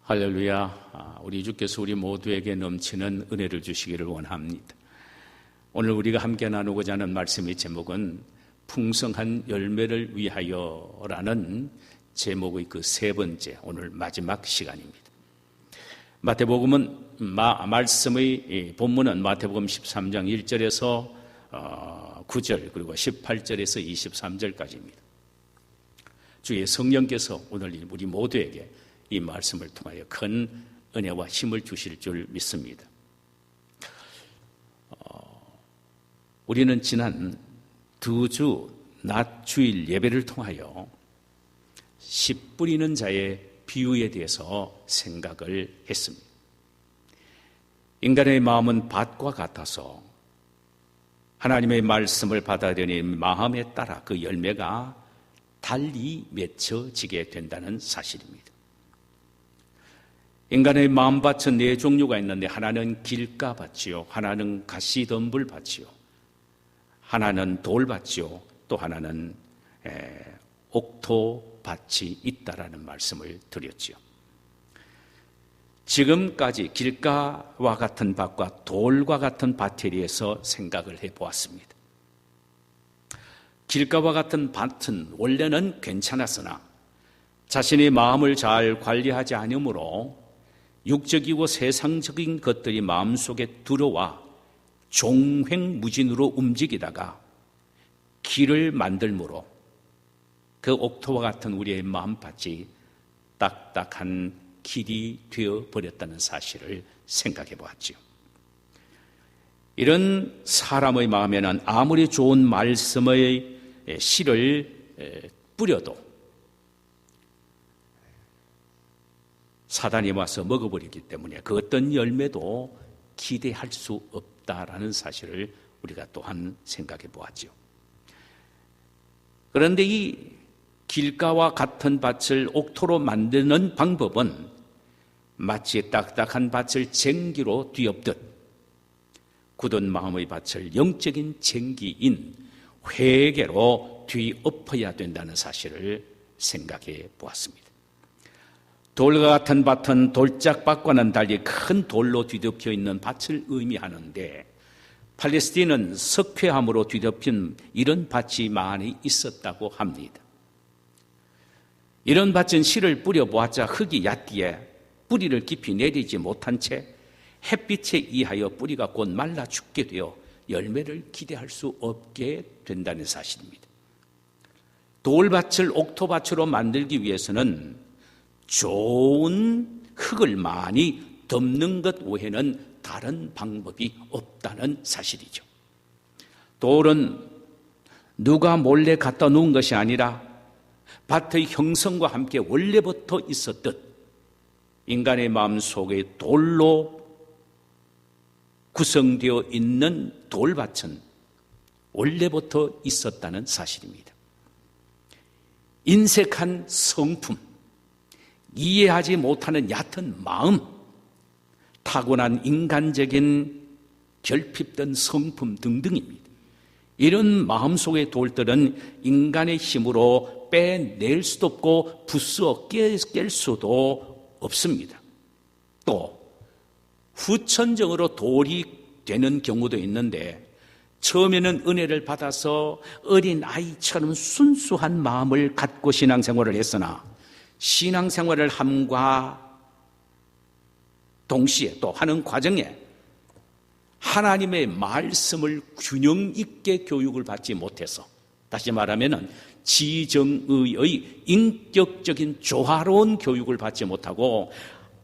할렐루야. 우리 주께서 우리 모두에게 넘치는 은혜를 주시기를 원합니다. 오늘 우리가 함께 나누고자 하는 말씀의 제목은 풍성한 열매를 위하여라는 제목의 그 세 번째, 오늘 마지막 시간입니다. 마태복음은 말씀의 본문은 마태복음 13장 1절에서 9절 그리고 18절에서 23절까지입니다. 주의 성령께서 오늘 우리 모두에게 이 말씀을 통하여 큰 은혜와 힘을 주실 줄 믿습니다. 우리는 지난 두 주 낮 주일 예배를 통하여 씨 뿌리는 자의 비유에 대해서 생각을 했습니다. 인간의 마음은 밭과 같아서 하나님의 말씀을 받아들이는 마음에 따라 그 열매가 달리 맺혀지게 된다는 사실입니다. 인간의 마음밭은 네 종류가 있는데 하나는 길가밭이요, 하나는 가시덤불밭이요, 하나는 돌밭이요, 또 하나는 옥토밭이 있다라는 말씀을 드렸지요. 지금까지 길가와 같은 밭과 돌과 같은 밭에 대해서 생각을 해보았습니다. 길가와 같은 밭은 원래는 괜찮았으나 자신의 마음을 잘 관리하지 않으므로 육적이고 세상적인 것들이 마음속에 들어와 종횡무진으로 움직이다가 길을 만들므로 그 옥토와 같은 우리의 마음밭이 딱딱한 길이 되어버렸다는 사실을 생각해 보았지요. 이런 사람의 마음에는 아무리 좋은 말씀의 씨를 뿌려도 사단이 와서 먹어버리기 때문에 그 어떤 열매도 기대할 수 없다라는 사실을 우리가 또한 생각해 보았죠. 그런데 이 길가와 같은 밭을 옥토로 만드는 방법은 마치 딱딱한 밭을 쟁기로 뒤엎듯 굳은 마음의 밭을 영적인 쟁기인 회개로 뒤엎어야 된다는 사실을 생각해 보았습니다. 돌과 같은 밭은 돌짝밭과는 달리 큰 돌로 뒤덮여 있는 밭을 의미하는데 팔레스틴은 석회암으로 뒤덮인 이런 밭이 많이 있었다고 합니다. 이런 밭은 씨를 뿌려보았자 흙이 얕기에 뿌리를 깊이 내리지 못한 채 햇빛에 의하여 뿌리가 곧 말라 죽게 되어 열매를 기대할 수 없게 된다는 사실입니다. 돌밭을 옥토밭으로 만들기 위해서는 좋은 흙을 많이 덮는 것 외에는 다른 방법이 없다는 사실이죠. 돌은 누가 몰래 갖다 놓은 것이 아니라 밭의 형성과 함께 원래부터 있었듯 인간의 마음속에 돌로 구성되어 있는 돌밭은 원래부터 있었다는 사실입니다. 인색한 성품, 이해하지 못하는 얕은 마음, 타고난 인간적인 결핍된 성품 등등입니다. 이런 마음속의 돌들은 인간의 힘으로 빼낼 수도 없고 부수어 깰 수도 없습니다. 또 후천적으로 돌이 되는 경우도 있는데 처음에는 은혜를 받아서 어린 아이처럼 순수한 마음을 갖고 신앙생활을 했으나 신앙생활을 함과 동시에 또 하는 과정에 하나님의 말씀을 균형 있게 교육을 받지 못해서 다시 말하면 지정의의 인격적인 조화로운 교육을 받지 못하고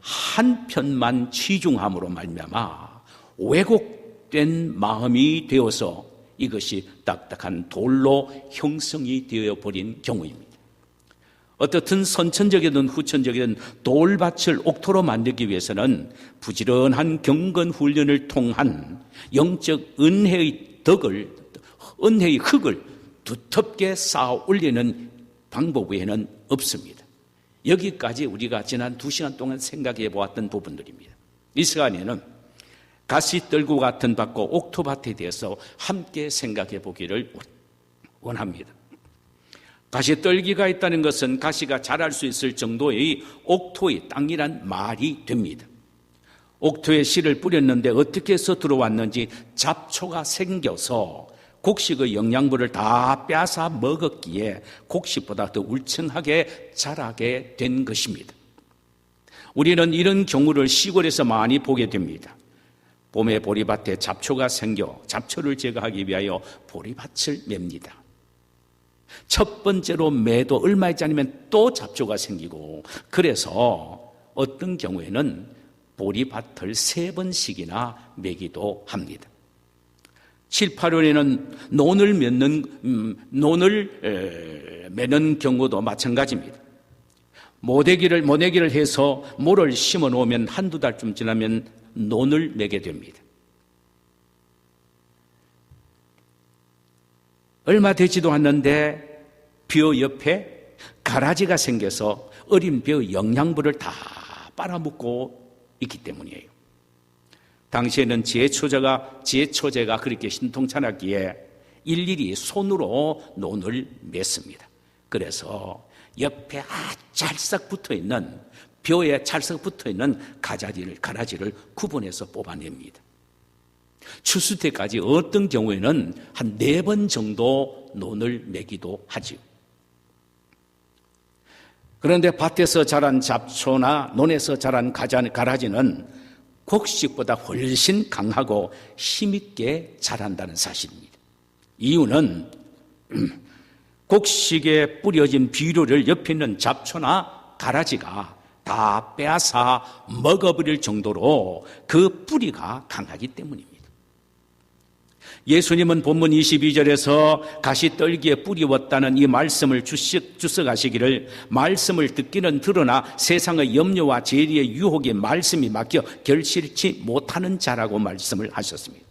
한편만 치중함으로 말미암아 왜곡된 마음이 되어서 이것이 딱딱한 돌로 형성이 되어버린 경우입니다. 어떻든 선천적이든 후천적이든 돌밭을 옥토로 만들기 위해서는 부지런한 경건 훈련을 통한 영적 은혜의 흙을 두텁게 쌓아 올리는 방법 외에는 없습니다. 여기까지 우리가 지난 2시간 동안 생각해 보았던 부분들입니다. 이 시간에는 가시떨구 같은 밭과 옥토밭에 대해서 함께 생각해 보기를 원합니다. 가시떨기가 있다는 것은 가시가 자랄 수 있을 정도의 옥토의 땅이란 말이 됩니다. 옥토에 씨를 뿌렸는데 어떻게 해서 들어왔는지 잡초가 생겨서 곡식의 영양분을 다 빼앗아 먹었기에 곡식보다 더 울창하게 자라게 된 것입니다. 우리는 이런 경우를 시골에서 많이 보게 됩니다. 봄에 보리밭에 잡초가 생겨 잡초를 제거하기 위하여 보리밭을 맵니다. 첫 번째로 매도 얼마 있지 않으면 또 잡초가 생기고, 그래서 어떤 경우에는 보리밭을 3번씩이나 매기도 합니다. 7, 8월에는 논을 매는 경우도 마찬가지입니다. 모내기를 해서 모를 심어 놓으면 한두 달쯤 지나면 논을 매게 됩니다. 얼마 되지도 않는데 벼 옆에 가라지가 생겨서 어린 벼 영양분을 다 빨아먹고 있기 때문이에요. 당시에는 지혜초제가 그렇게 신통찮았기에 일일이 손으로 논을 맸습니다. 그래서 옆에 찰싹 붙어있는, 벼에 찰싹 붙어있는 가라지를 구분해서 뽑아냅니다. 추수 때까지 어떤 경우에는 한 4번 정도 논을 매기도 하지요. 그런데 밭에서 자란 잡초나 논에서 자란 가라지는 곡식보다 훨씬 강하고 힘있게 자란다는 사실입니다. 이유는 곡식에 뿌려진 비료를 옆에 있는 잡초나 가라지가 다 빼앗아 먹어버릴 정도로 그 뿌리가 강하기 때문입니다. 예수님은 본문 22절에서 가시떨기에 뿌리웠다는 이 말씀을 주석하시기를, 말씀을 듣기는 들으나 세상의 염려와 재리의 유혹에 말씀이 막혀 결실치 못하는 자라고 말씀을 하셨습니다.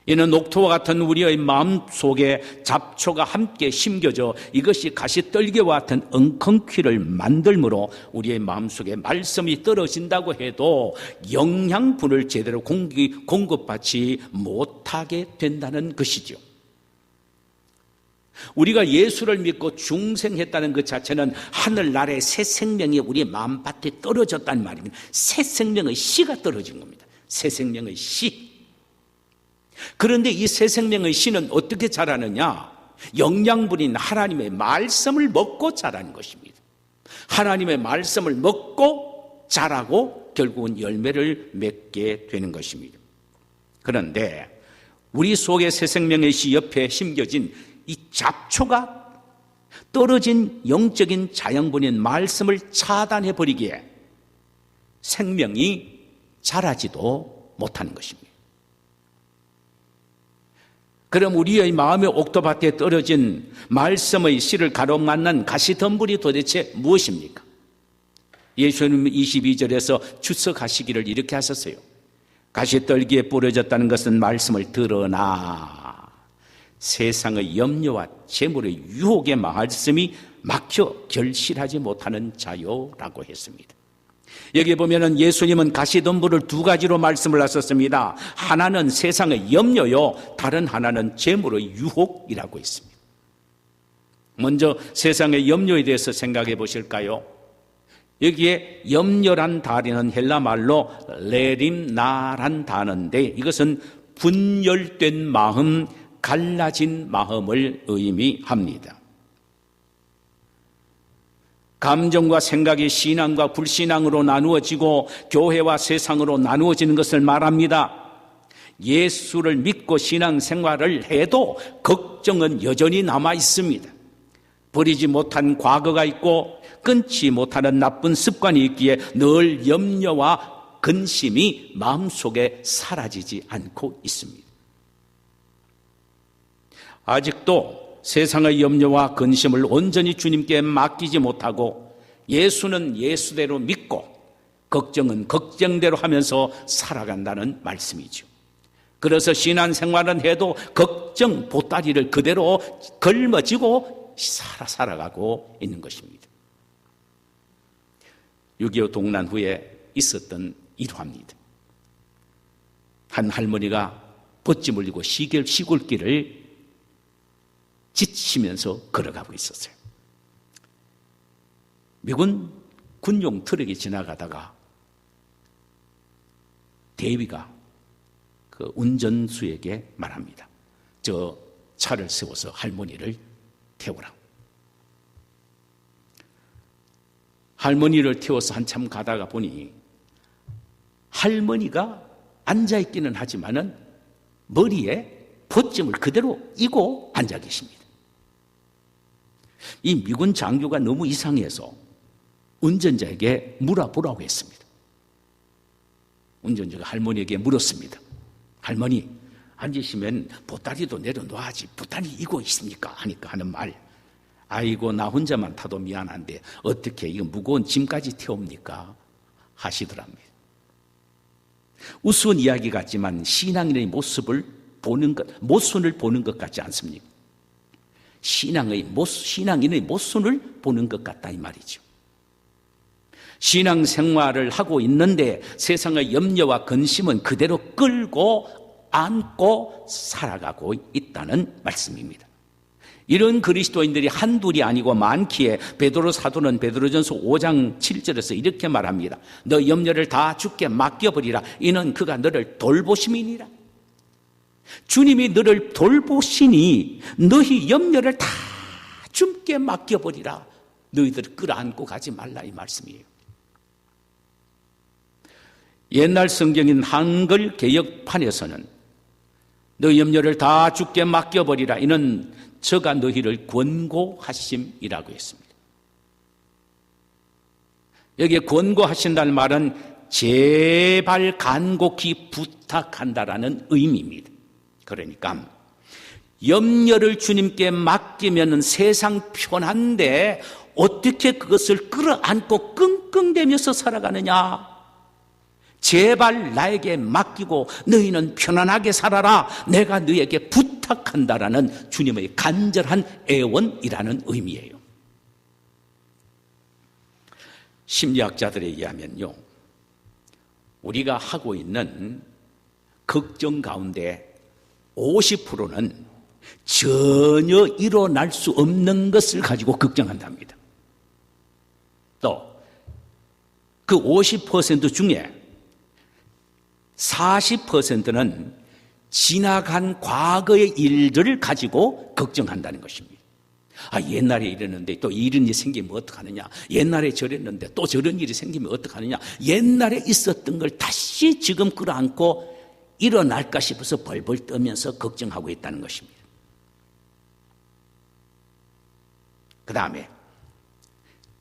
이는 옥토와 같은 우리의 마음속에 잡초가 함께 심겨져 이것이 가시떨기와 같은 엉겅퀴를 만들므로 우리의 마음속에 말씀이 떨어진다고 해도 영양분을 제대로 공급받지 못하게 된다는 것이죠. 우리가 예수를 믿고 중생했다는 것 자체는 하늘나라의 새 생명이 우리의 마음밭에 떨어졌다는 말입니다. 새 생명의 씨가 떨어진 겁니다. 새 생명의 씨. 그런데 이 새 생명의 씨는 어떻게 자라느냐? 영양분인 하나님의 말씀을 먹고 자라는 것입니다. 하나님의 말씀을 먹고 자라고 결국은 열매를 맺게 되는 것입니다. 그런데 우리 속에 새 생명의 씨 옆에 심겨진 이 잡초가 떨어진 영적인 자양분인 말씀을 차단해버리기에 생명이 자라지도 못하는 것입니다. 그럼 우리의 마음의 옥토밭에 떨어진 말씀의 씨를 가로막는 가시덤불이 도대체 무엇입니까? 예수님은 22절에서 주석하시기를 이렇게 하셨어요. 가시떨기에 뿌려졌다는 것은 말씀을 들으나 세상의 염려와 재물의 유혹의 말씀이 막혀 결실하지 못하는 자요라고 했습니다. 여기 보면은 예수님은 가시덤불을 2가지로 말씀을 하셨습니다. 하나는 세상의 염려요, 다른 하나는 재물의 유혹이라고 했습니다. 먼저 세상의 염려에 대해서 생각해 보실까요? 여기에 염려란 단어는 헬라 말로 레림나란 단어인데 이것은 분열된 마음, 갈라진 마음을 의미합니다. 감정과 생각이 신앙과 불신앙으로 나누어지고 교회와 세상으로 나누어지는 것을 말합니다. 예수를 믿고 신앙생활을 해도 걱정은 여전히 남아 있습니다. 버리지 못한 과거가 있고 끊지 못하는 나쁜 습관이 있기에 늘 염려와 근심이 마음속에 사라지지 않고 있습니다. 아직도 세상의 염려와 근심을 온전히 주님께 맡기지 못하고 예수는 예수대로 믿고 걱정은 걱정대로 하면서 살아간다는 말씀이죠. 그래서 신앙생활은 해도 걱정 보따리를 그대로 걸머쥐고 살아가고 있는 것입니다. 6.25 동란 후에 있었던 일화입니다. 한 할머니가 버찌 물리고 시골길을 지치면서 걸어가고 있었어요. 미군 군용 트럭이 지나가다가 데이비가 그 운전수에게 말합니다. 저 차를 세워서 할머니를 태우라. 할머니를 태워서 한참 가다가 보니 할머니가 앉아있기는 하지만은 머리에 보쯤을 그대로 이고 앉아 계십니다. 이 미군 장교가 너무 이상해서 운전자에게 물어보라고 했습니다. 운전자가 할머니에게 물었습니다. 할머니, 앉으시면 보따리도 내려놓아야지 보따리 이고 있습니까? 하니까 하는 말. 아이고, 나 혼자만 타도 미안한데 어떻게 이거 무거운 짐까지 태웁니까? 하시더랍니다. 우스운 이야기 같지만 신앙인의 모습을 보는 것, 모순을 보는 것 같지 않습니까? 신앙인의 모순을 보는 것 같다 이 말이죠. 신앙생활을 하고 있는데 세상의 염려와 근심은 그대로 끌고 안고 살아가고 있다는 말씀입니다. 이런 그리스도인들이 한둘이 아니고 많기에 베드로 사도는 베드로전서 5장 7절에서 이렇게 말합니다. 너 염려를 다 주께 맡겨버리라. 이는 그가 너를 돌보심이니라. 주님이 너를 돌보시니 너희 염려를 다 주께 맡겨버리라. 너희들을 끌어안고 가지 말라 이 말씀이에요. 옛날 성경인 한글 개역판에서는 너희 염려를 다 주께 맡겨버리라. 이는 저가 너희를 권고하심이라고 했습니다. 여기에 권고하신다는 말은 제발 간곡히 부탁한다라는 의미입니다. 그러니까 염려를 주님께 맡기면 세상 편한데 어떻게 그것을 끌어안고 끙끙대면서 살아가느냐. 제발 나에게 맡기고 너희는 편안하게 살아라. 내가 너희에게 부탁한다라는 주님의 간절한 애원이라는 의미예요. 심리학자들에 의하면요, 우리가 하고 있는 걱정 가운데 50%는 전혀 일어날 수 없는 것을 가지고 걱정한답니다. 또 그 50% 중에 40%는 지나간 과거의 일들을 가지고 걱정한다는 것입니다. 옛날에 이랬는데 또 이런 일이 생기면 어떡하느냐. 옛날에 저랬는데 또 저런 일이 생기면 어떡하느냐. 옛날에 있었던 걸 다시 지금 끌어안고 일어날까 싶어서 벌벌 떠면서 걱정하고 있다는 것입니다. 그 다음에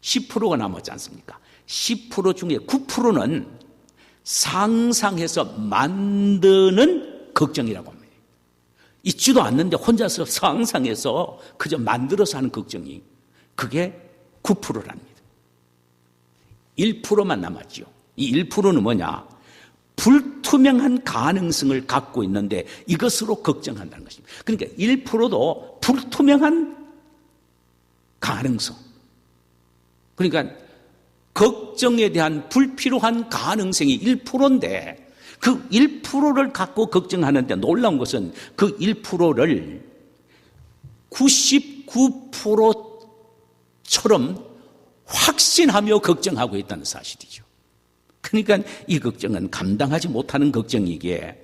10%가 남았지 않습니까? 10% 중에 9%는 상상해서 만드는 걱정이라고 합니다. 있지도 않는데 혼자서 상상해서 그저 만들어서 하는 걱정이, 그게 9%랍니다. 1%만 남았죠. 이 1%는 뭐냐? 불투명한 가능성을 갖고 있는데 이것으로 걱정한다는 것입니다. 그러니까 1%도 불투명한 가능성. 그러니까 걱정에 대한 불필요한 가능성이 1%인데 그 1%를 갖고 걱정하는데 놀라운 것은 그 1%를 99%처럼 확신하며 걱정하고 있다는 사실이죠. 그러니까 이 걱정은 감당하지 못하는 걱정이기에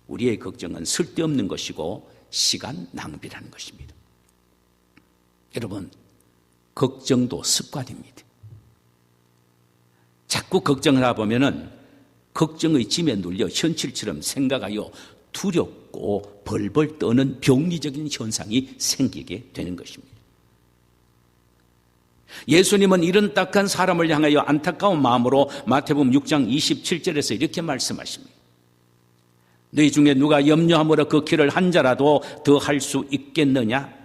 우리의 걱정은 쓸데없는 것이고 시간 낭비라는 것입니다. 여러분, 걱정도 습관입니다. 자꾸 걱정을 하다 보면은 걱정의 짐에 눌려 현실처럼 생각하여 두렵고 벌벌 떠는 병리적인 현상이 생기게 되는 것입니다. 예수님은 이런 딱한 사람을 향하여 안타까운 마음으로 마태복음 6장 27절에서 이렇게 말씀하십니다. 너희 중에 누가 염려함으로 그 길을 한 자라도 더 할 수 있겠느냐?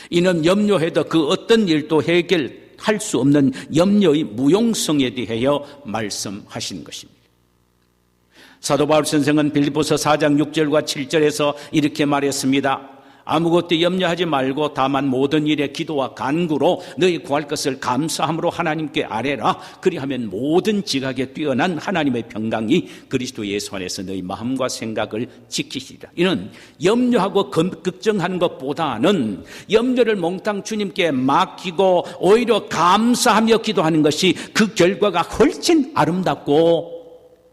이는 염려해도 그 어떤 일도 해결할 수 없는 염려의 무용성에 대하여 말씀하신 것입니다. 사도 바울 선생은 빌립보서 4장 6절과 7절에서 이렇게 말했습니다. 아무것도 염려하지 말고 다만 모든 일에 기도와 간구로 너희 구할 것을 감사함으로 하나님께 아뢰라. 그리하면 모든 지각에 뛰어난 하나님의 평강이 그리스도 예수 안에서 너희 마음과 생각을 지키시리라. 이는 염려하고 걱정하는 것보다는 염려를 몽땅 주님께 맡기고 오히려 감사하며 기도하는 것이 그 결과가 훨씬 아름답고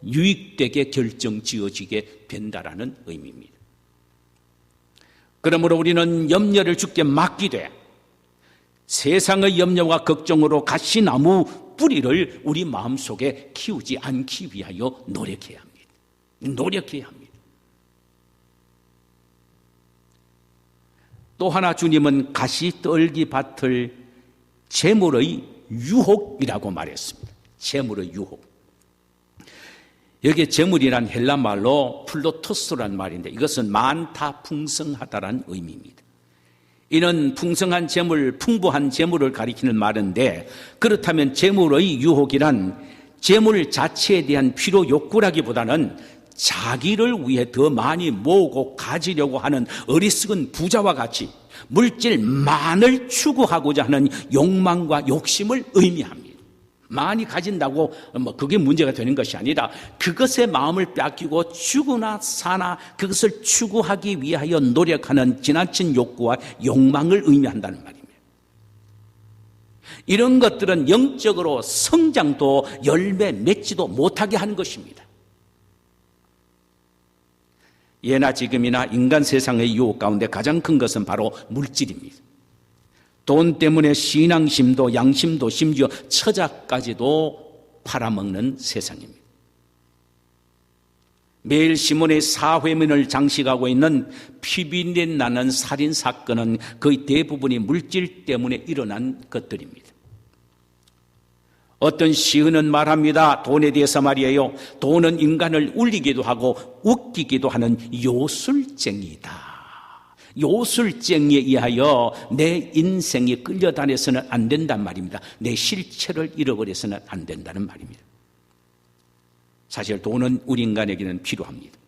유익되게 결정지어지게 된다라는 의미입니다. 그러므로 우리는 염려를 주께 맡기되 세상의 염려와 걱정으로 가시나무 뿌리를 우리 마음속에 키우지 않기 위하여 노력해야 합니다. 노력해야 합니다. 또 하나 주님은 가시떨기 밭을 재물의 유혹이라고 말했습니다. 재물의 유혹. 여기에 재물이란 헬라 말로 플로토스란 말인데 이것은 많다, 풍성하다라는 의미입니다. 이는 풍성한 재물, 풍부한 재물을 가리키는 말인데 그렇다면 재물의 유혹이란 재물 자체에 대한 필요 욕구라기보다는 자기를 위해 더 많이 모으고 가지려고 하는 어리석은 부자와 같이 물질만을 추구하고자 하는 욕망과 욕심을 의미합니다. 많이 가진다고 그게 문제가 되는 것이 아니라 그것에 마음을 뺏기고 죽으나 사나 그것을 추구하기 위하여 노력하는 지나친 욕구와 욕망을 의미한다는 말입니다. 이런 것들은 영적으로 성장도 열매 맺지도 못하게 하는 것입니다. 예나 지금이나 인간 세상의 유혹 가운데 가장 큰 것은 바로 물질입니다. 돈 때문에 신앙심도 양심도 심지어 처자까지도 팔아먹는 세상입니다. 매일 신문의 사회면을 장식하고 있는 피비린내 나는 살인사건은 거의 대부분이 물질 때문에 일어난 것들입니다. 어떤 시인은 말합니다. 돈에 대해서 말이에요. 돈은 인간을 울리기도 하고 웃기기도 하는 요술쟁이다. 요술쟁이에 의하여 내 인생이 끌려다녀서는 안 된단 말입니다. 내 실체를 잃어버려서는 안 된다는 말입니다. 사실 돈은 우리 인간에게는 필요합니다.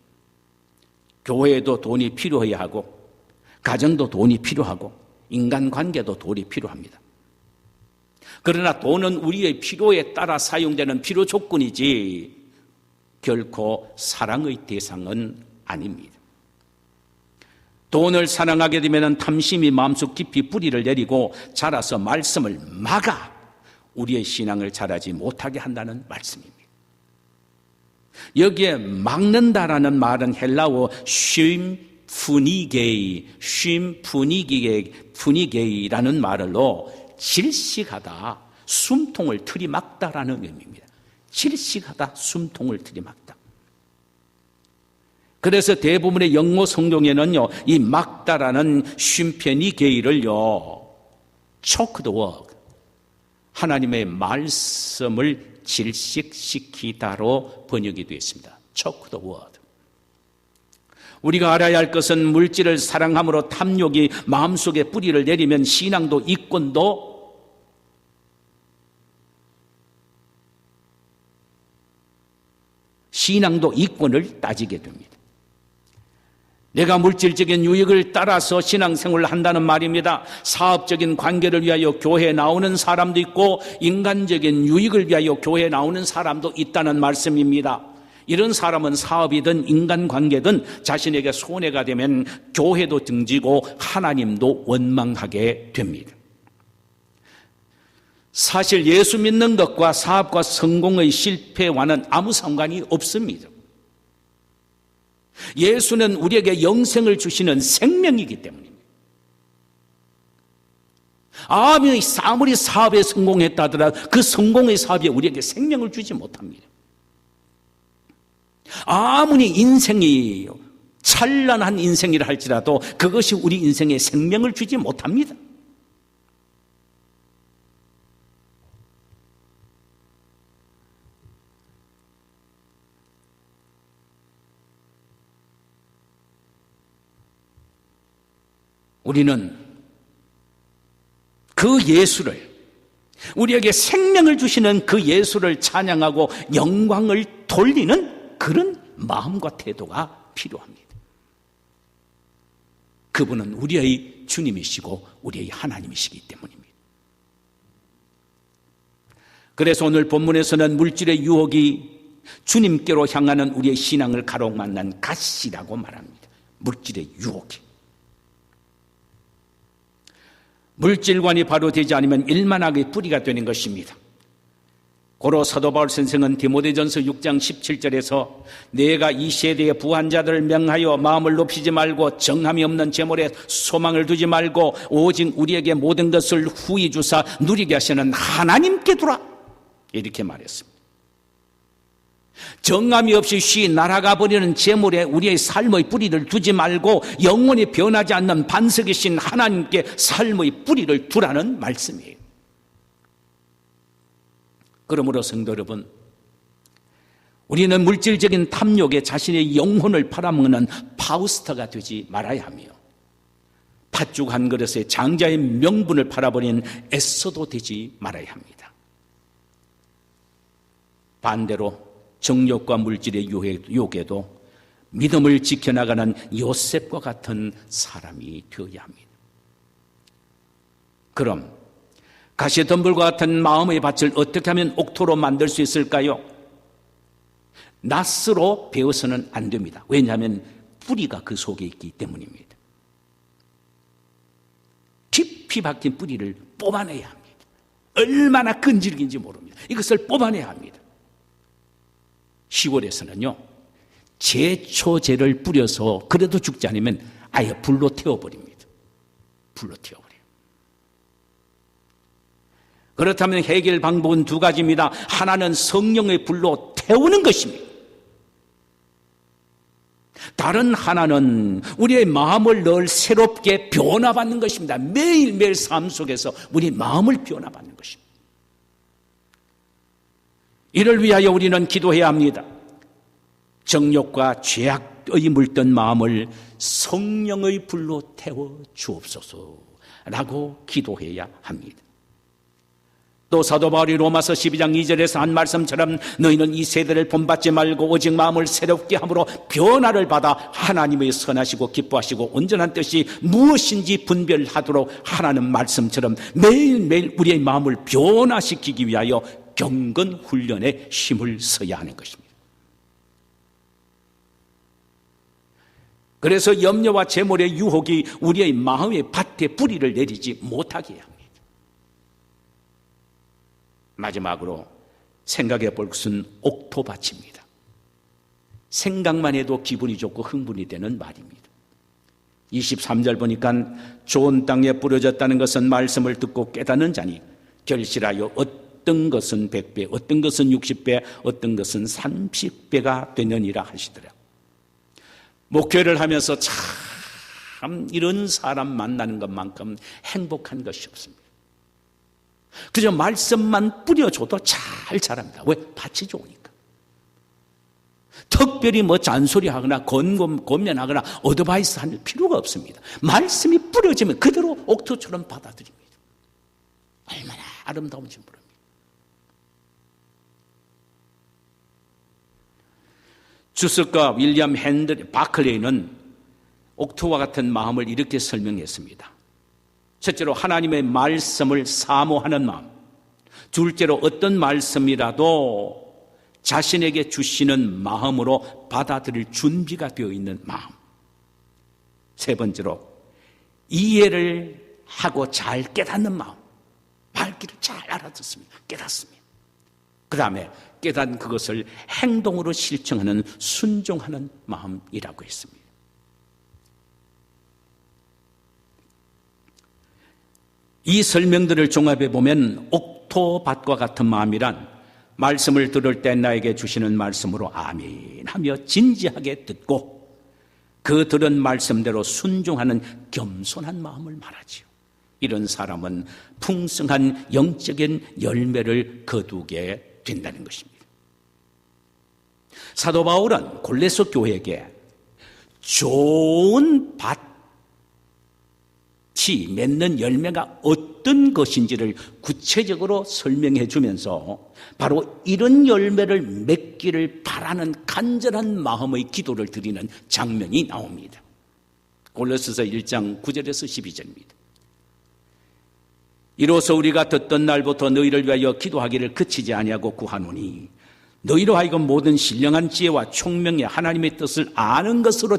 교회에도 돈이 필요해야 하고 가정도 돈이 필요하고 인간관계도 돈이 필요합니다. 그러나 돈은 우리의 필요에 따라 사용되는 필요 조건이지 결코 사랑의 대상은 아닙니다. 돈을 사랑하게 되면 탐심이 마음속 깊이 뿌리를 내리고 자라서 말씀을 막아 우리의 신앙을 자라지 못하게 한다는 말씀입니다. 여기에 막는다라는 말은 헬라어 쉼푸니게이라는 말로 질식하다, 숨통을 들이막다라는 의미입니다. 질식하다, 숨통을 들이막다. 그래서 대부분의 영어 성경에는요, 이 막다라는 쉼페니게이를요, choke the word, 하나님의 말씀을 질식시키다로 번역이 되어 있습니다. choke the word. 우리가 알아야 할 것은 물질을 사랑함으로 탐욕이 마음속에 뿌리를 내리면 신앙도 이권을 따지게 됩니다. 내가 물질적인 유익을 따라서 신앙생활을 한다는 말입니다. 사업적인 관계를 위하여 교회에 나오는 사람도 있고 인간적인 유익을 위하여 교회에 나오는 사람도 있다는 말씀입니다. 이런 사람은 사업이든 인간관계든 자신에게 손해가 되면 교회도 등지고 하나님도 원망하게 됩니다. 사실 예수 믿는 것과 사업과 성공의 실패와는 아무 상관이 없습니다. 예수는 우리에게 영생을 주시는 생명이기 때문입니다. 아무리 사업에 성공했다 하더라도 그 성공의 사업이 우리에게 생명을 주지 못합니다. 아무리 인생이 찬란한 인생이라 할지라도 그것이 우리 인생에 생명을 주지 못합니다. 우리는 그 예수를, 우리에게 생명을 주시는 그 예수를 찬양하고 영광을 돌리는 그런 마음과 태도가 필요합니다. 그분은 우리의 주님이시고 우리의 하나님이시기 때문입니다. 그래서 오늘 본문에서는 물질의 유혹이 주님께로 향하는 우리의 신앙을 가로막는 가시라고 말합니다. 물질의 유혹이. 물질관이 바로 되지 않으면 일만하게 뿌리가 되는 것입니다. 고로 사도 바울 선생은 디모데전서 6장 17절에서 내가 이 세대의 부한 자들을 명하여 마음을 높이지 말고 정함이 없는 재물에 소망을 두지 말고 오직 우리에게 모든 것을 후히 주사 누리게 하시는 하나님께 두라, 이렇게 말했습니다. 정함이 없이 쉬 날아가 버리는 재물에 우리의 삶의 뿌리를 두지 말고 영원히 변하지 않는 반석이신 하나님께 삶의 뿌리를 두라는 말씀이에요. 그러므로 성도 여러분, 우리는 물질적인 탐욕에 자신의 영혼을 팔아먹는 파우스트가 되지 말아야 하며 팥죽 한 그릇에 장자의 명분을 팔아버린 에서도 되지 말아야 합니다. 반대로 정욕과 물질의 유혹에도 믿음을 지켜나가는 요셉과 같은 사람이 되어야 합니다. 그럼 가시덤불과 같은 마음의 밭을 어떻게 하면 옥토로 만들 수 있을까요? 낫으로 베어서는 안 됩니다. 왜냐하면 뿌리가 그 속에 있기 때문입니다. 깊이 박힌 뿌리를 뽑아내야 합니다. 얼마나 끈질긴지 모릅니다. 이것을 뽑아내야 합니다. 시골에서는요, 제초제를 뿌려서 그래도 죽지 않으면 아예 불로 태워버립니다. 불로 태워버려요. 그렇다면 해결 방법은 두 가지입니다. 하나는 성령의 불로 태우는 것입니다. 다른 하나는 우리의 마음을 늘 새롭게 변화받는 것입니다. 매일매일 삶 속에서 우리 마음을 변화받는 것입니다. 이를 위하여 우리는 기도해야 합니다. 정욕과 죄악의 물든 마음을 성령의 불로 태워 주옵소서라고 기도해야 합니다. 또 사도 바울이 로마서 12장 2절에서 한 말씀처럼 너희는 이 세대를 본받지 말고 오직 마음을 새롭게 함으로 변화를 받아 하나님의 선하시고 기뻐하시고 온전한 뜻이 무엇인지 분별하도록 하라는 말씀처럼 매일매일 우리의 마음을 변화시키기 위하여 경건 훈련에 힘을 써야 하는 것입니다. 그래서 염려와 재물의 유혹이 우리의 마음의 밭에 뿌리를 내리지 못하게 해야 합니다. 마지막으로 생각해 볼 것은 옥토밭입니다. 생각만 해도 기분이 좋고 흥분이 되는 말입니다. 23절 보니까 좋은 땅에 뿌려졌다는 것은 말씀을 듣고 깨닫는 자니 결실하여 어떤 것은 100배, 어떤 것은 60배, 어떤 것은 30배가 되느니라 하시더라. 목회를 하면서 참 이런 사람 만나는 것만큼 행복한 것이 없습니다. 그저 말씀만 뿌려줘도 잘 자랍니다. 왜? 밭이 좋으니까. 특별히 잔소리하거나 권면하거나 어드바이스 할 필요가 없습니다. 말씀이 뿌려지면 그대로 옥토처럼 받아들입니다. 얼마나 아름다운지 모릅니다. 주석가 윌리엄 바클레이는 옥토와 같은 마음을 이렇게 설명했습니다. 첫째로 하나님의 말씀을 사모하는 마음, 둘째로 어떤 말씀이라도 자신에게 주시는 마음으로 받아들일 준비가 되어 있는 마음, 세 번째로 이해를 하고 잘 깨닫는 마음, 말귀를 잘 알아듣습니다. 깨닫습니다. 그 다음에 깨닫은 그것을 행동으로 실천하는 순종하는 마음이라고 했습니다. 이 설명들을 종합해 보면 옥토밭과 같은 마음이란 말씀을 들을 때 나에게 주시는 말씀으로 아멘 하며 진지하게 듣고 그 들은 말씀대로 순종하는 겸손한 마음을 말하지요. 이런 사람은 풍성한 영적인 열매를 거두게 된다는 것입니다. 사도 바울은 골로새 교회에게 좋은 밭이 맺는 열매가 어떤 것인지를 구체적으로 설명해 주면서 바로 이런 열매를 맺기를 바라는 간절한 마음의 기도를 드리는 장면이 나옵니다. 골로새서 1장 9절에서 12절입니다. 이로써 우리가 듣던 날부터 너희를 위하여 기도하기를 그치지 아니하고 구하노니 너희로 하여금 모든 신령한 지혜와 총명의 하나님의 뜻을 아는 것으로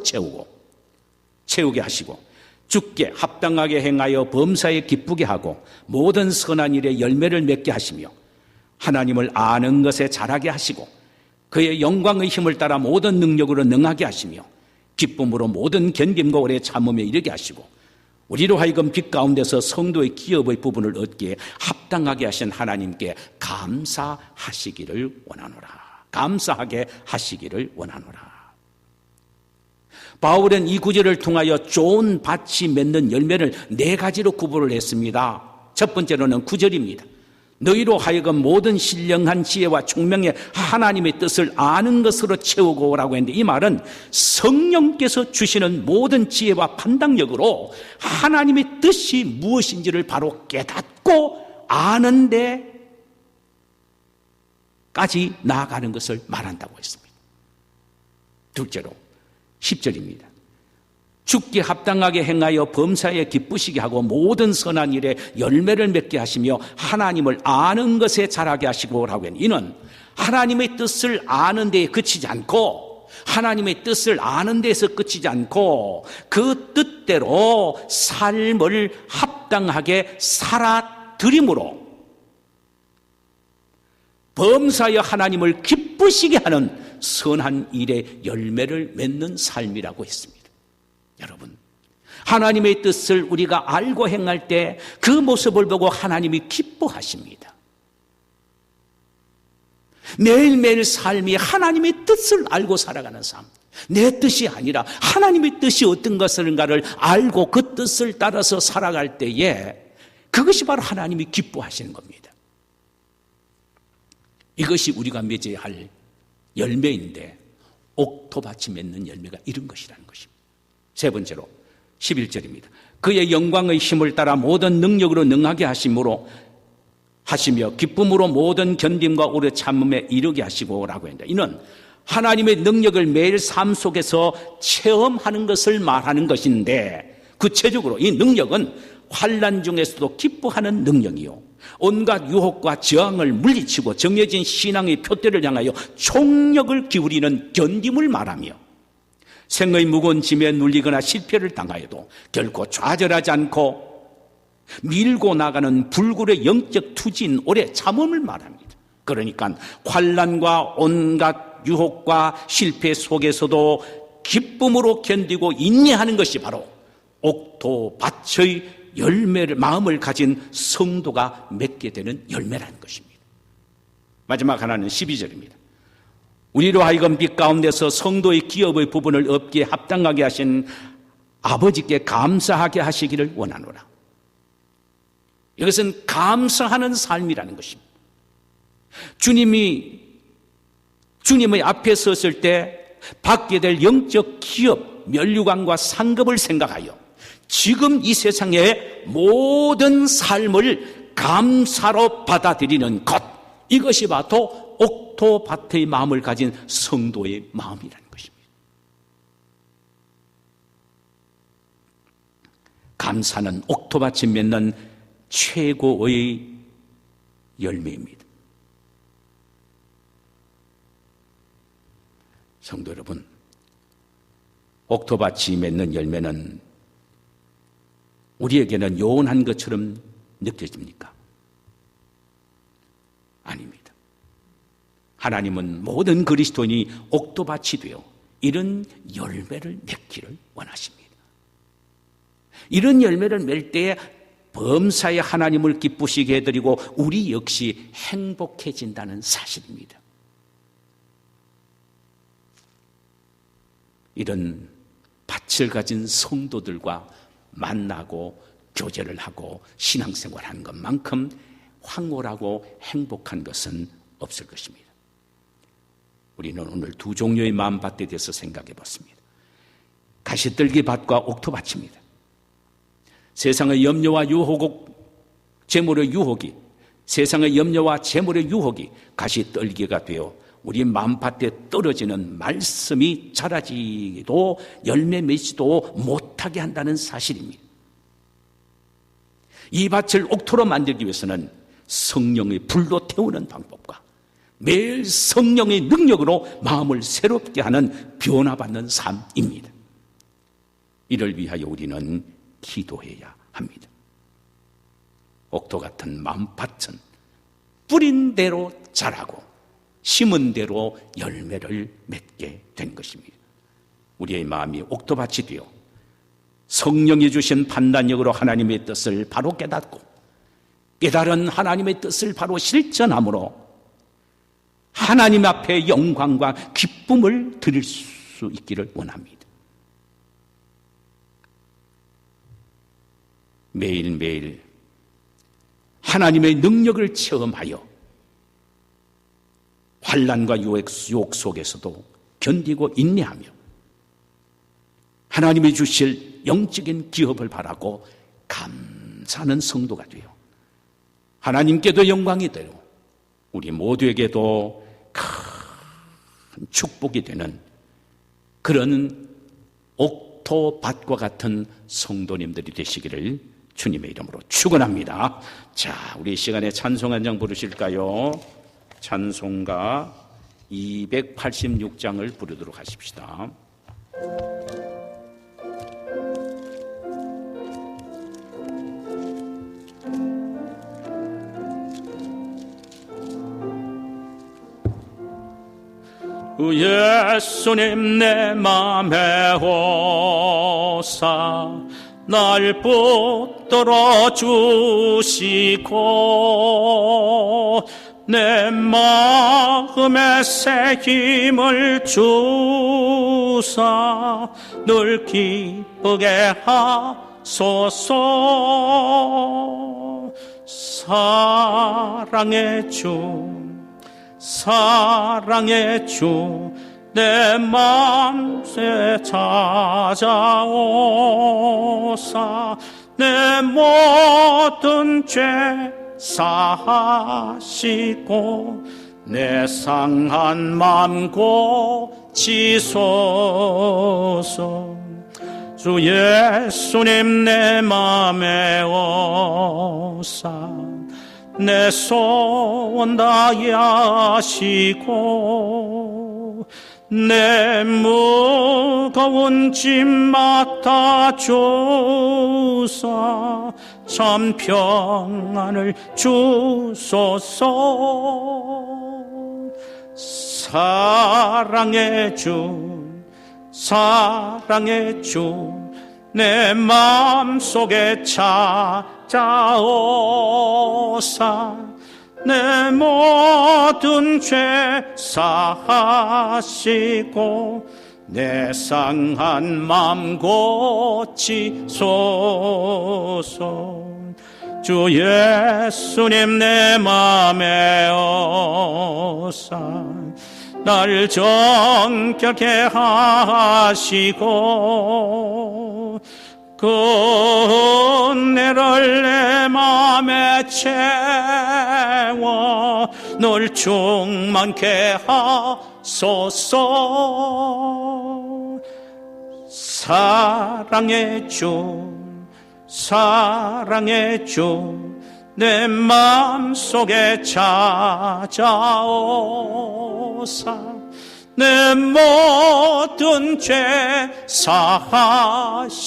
채우게 하시고 주께 합당하게 행하여 범사에 기쁘게 하고 모든 선한 일에 열매를 맺게 하시며 하나님을 아는 것에 자라게 하시고 그의 영광의 힘을 따라 모든 능력으로 능하게 하시며 기쁨으로 모든 견딤과 오래 참음에 이르게 하시고 우리로 하여금 빛 가운데서 성도의 기업의 부분을 얻기에 합당하게 하신 하나님께 감사하시기를 원하노라. 감사하게 하시기를 원하노라. 바울은 이 구절을 통하여 좋은 밭이 맺는 열매를 4가지로 구분을 했습니다. 첫 번째로는 9절입니다. 너희로 하여금 모든 신령한 지혜와 총명의 하나님의 뜻을 아는 것으로 채우고 오라고 했는데, 이 말은 성령께서 주시는 모든 지혜와 판단력으로 하나님의 뜻이 무엇인지를 바로 깨닫고 아는 데까지 나아가는 것을 말한다고 했습니다. 둘째로 10절입니다. 주께 합당하게 행하여 범사에 기쁘시게 하고 모든 선한 일에 열매를 맺게 하시며 하나님을 아는 것에 자라게 하시고 라고 했는데, 이는 하나님의 뜻을 아는 데에 그치지 않고 하나님의 뜻을 아는 데에서 그치지 않고 그 뜻대로 삶을 합당하게 살아드림으로 범사여 하나님을 기쁘시게 하는 선한 일의 열매를 맺는 삶이라고 했습니다. 여러분, 하나님의 뜻을 우리가 알고 행할 때 그 모습을 보고 하나님이 기뻐하십니다. 매일매일 삶이 하나님의 뜻을 알고 살아가는 삶, 내 뜻이 아니라 하나님의 뜻이 어떤 것인가를 알고 그 뜻을 따라서 살아갈 때에 그것이 바로 하나님이 기뻐하시는 겁니다. 이것이 우리가 맺어야 할 열매인데, 옥토밭이 맺는 열매가 이런 것이라는 것입니다. 세 번째로 11절입니다. 그의 영광의 힘을 따라 모든 능력으로 능하게 하시며 기쁨으로 모든 견딤과 오래 참음에 이르게 하시고 라고 합니다. 이는 하나님의 능력을 매일 삶 속에서 체험하는 것을 말하는 것인데, 구체적으로 이 능력은 환난 중에서도 기뻐하는 능력이요, 온갖 유혹과 저항을 물리치고 정해진 신앙의 표대를 향하여 총력을 기울이는 견딤을 말하며 생의 무거운 짐에 눌리거나 실패를 당하여도 결코 좌절하지 않고 밀고 나가는 불굴의 영적 투지인 오래 참음을 말합니다. 그러니까 환난과 온갖 유혹과 실패 속에서도 기쁨으로 견디고 인내하는 것이 바로 옥토밭의 열매를, 마음을 가진 성도가 맺게 되는 열매라는 것입니다. 마지막 하나는 12절입니다. 우리로 하여금 빛 가운데서 성도의 기업의 부분을 얻기에 합당하게 하신 아버지께 감사하게 하시기를 원하노라. 이것은 감사하는 삶이라는 것입니다. 주님의 앞에 섰을 때 받게 될 영적 기업, 면류관과 상급을 생각하여 지금 이 세상의 모든 삶을 감사로 받아들이는 것, 이것이 바로 옥토밭의 마음을 가진 성도의 마음이라는 것입니다. 감사는 옥토밭이 맺는 최고의 열매입니다. 성도 여러분, 옥토밭이 맺는 열매는 우리에게는 요원한 것처럼 느껴집니까? 아닙니다. 하나님은 모든 그리스도인이 옥토밭이 되어 이런 열매를 맺기를 원하십니다. 이런 열매를 맺을 때에 범사에 하나님을 기쁘시게 해드리고 우리 역시 행복해진다는 사실입니다. 이런 밭을 가진 성도들과 만나고 교제를 하고 신앙생활하는 것만큼 황홀하고 행복한 것은 없을 것입니다. 우리는 오늘 두 종류의 마음밭에 대해서 생각해 봤습니다. 가시떨기 밭과 옥토밭입니다. 세상의 염려와 재물의 유혹이 가시떨기가 되어 우리 마음밭에 떨어지는 말씀이 자라지도 열매 맺지도 못하게 한다는 사실입니다. 이 밭을 옥토로 만들기 위해서는 성령의 불로 태우는 방법과 매일 성령의 능력으로 마음을 새롭게 하는 변화받는 삶입니다. 이를 위하여 우리는 기도해야 합니다. 옥토 같은 마음밭은 뿌린 대로 자라고 심은 대로 열매를 맺게 된 것입니다. 우리의 마음이 옥토밭이 되어 성령이 주신 판단력으로 하나님의 뜻을 바로 깨닫고 깨달은 하나님의 뜻을 바로 실천함으로 하나님 앞에 영광과 기쁨을 드릴 수 있기를 원합니다. 매일매일 하나님의 능력을 체험하여 환난과 유혹 속에서도 견디고 인내하며 하나님이 주실 영적인 기업을 바라고 감사하는 성도가 되어 하나님께도 영광이 되고 우리 모두에게도 큰 축복이 되는 그런 옥토밭과 같은 성도님들이 되시기를 주님의 이름으로 축원합니다. 자, 우리 시간에 찬송 한 장 부르실까요? 찬송가 286장을 부르도록 하십시다. 예수님 내 맘에 오사 날 붙들어 주시고 내 마음에 새 힘을 주사 늘 기쁘게 하소서. 사랑의 주 내 맘에 찾아오사 내 모든 죄 사하시고 내 상한 맘 고치소서. 주 예수님 내 맘에 오사 내 소원 다하시고 내 무거운 짐 맡아주사 참 평안을 주소서. 사랑의 주 내 마음속에 찾아오사 내 모든 죄 사하시고 내 상한 맘 고치소서. 주 예수님 내 맘에 오사 날 정결케 하시고 그 은혜를 내 맘에 채워 늘 충만케 하소서. 사랑의 주 내 마음속에 찾아오사 내 모든 죄 사하시고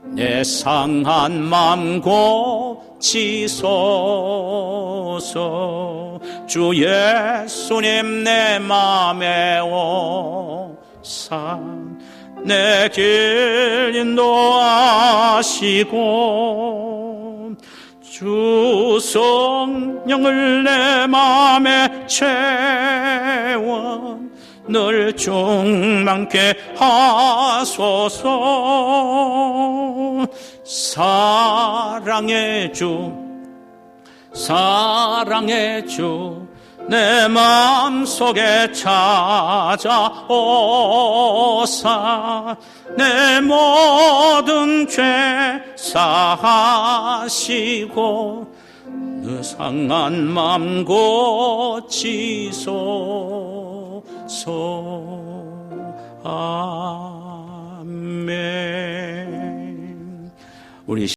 내 상한 맘 고치소서. 주 예수님 내 맘에 오사 내 길 인도하시고 주 성령을 내 맘에 채워 늘 충만케 하소서. 사랑의 주 내 마음속에 찾아오사 내 모든 죄 사하시고 느 상한 맘 고치소서. 아멘. 우리